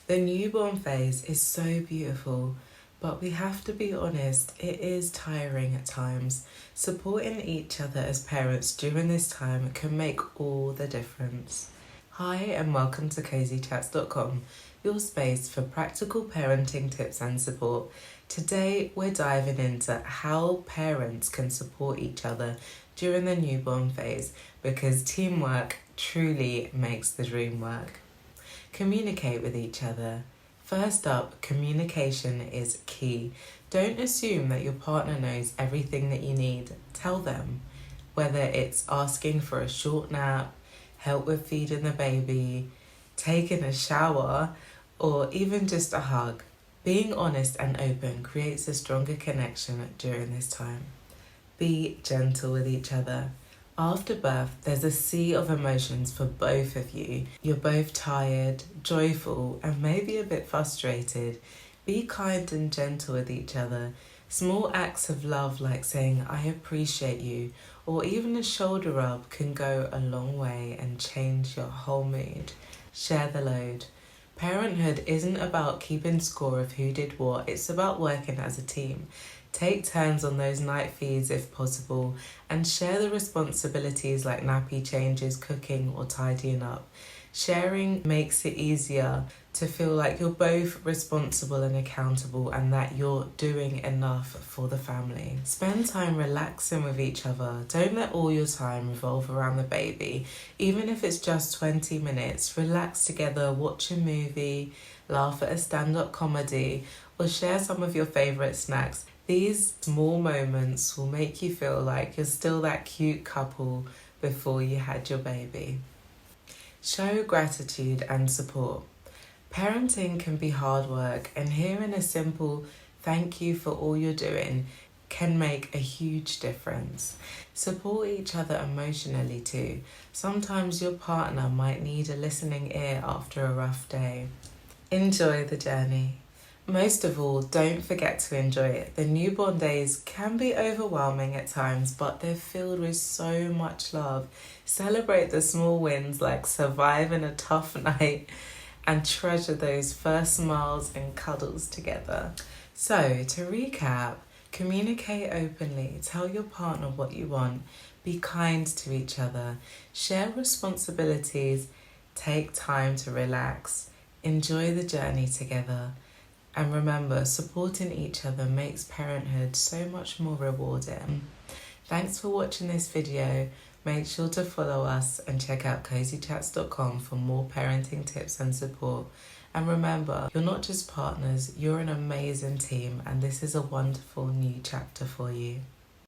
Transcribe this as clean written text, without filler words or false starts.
The newborn phase is so beautiful, but we have to be honest, it is tiring at times. Supporting each other as parents during this time can make all the difference. Hi, and welcome to CozyChats.com, your space for practical parenting tips and support. Today, we're diving into how parents can support each other during the newborn phase, because teamwork truly makes the dream work. Communicate with each other. First up, communication is key. Don't assume that your partner knows everything that you need. Tell them, whether it's asking for a short nap, help with feeding the baby, taking a shower, or even just a hug. Being honest and open creates a stronger connection during this time. Be gentle with each other. After birth, there's a sea of emotions for both of you. You're both tired, joyful, and maybe a bit frustrated. Be kind and gentle with each other. Small acts of love like saying, "I appreciate you," or even a shoulder rub can go a long way and change your whole mood. Share the load. Parenthood isn't about keeping score of who did what, it's about working as a team. Take turns on those night feeds if possible, and share the responsibilities like nappy changes, cooking, or tidying up. Sharing makes it easier to feel like you're both responsible and accountable, and that you're doing enough for the family. Spend time relaxing with each other. Don't let all your time revolve around the baby. Even if it's just 20 minutes, relax together, watch a movie, laugh at a stand-up comedy, or share some of your favourite snacks. These small moments will make you feel like you're still that cute couple before you had your baby. Show gratitude and support. Parenting can be hard work, and hearing a simple "thank you for all you're doing" can make a huge difference. Support each other emotionally too. Sometimes your partner might need a listening ear after a rough day. Enjoy the journey. Most of all, don't forget to enjoy it. The newborn days can be overwhelming at times, but they're filled with so much love. Celebrate the small wins like surviving a tough night, and treasure those first smiles and cuddles together. So, to recap, communicate openly, tell your partner what you want, be kind to each other, share responsibilities, take time to relax, enjoy the journey together. And remember, supporting each other makes parenthood so much more rewarding. Thanks for watching this video. Make sure to follow us and check out CozyChats.com for more parenting tips and support. And remember, you're not just partners, you're an amazing team, and this is a wonderful new chapter for you.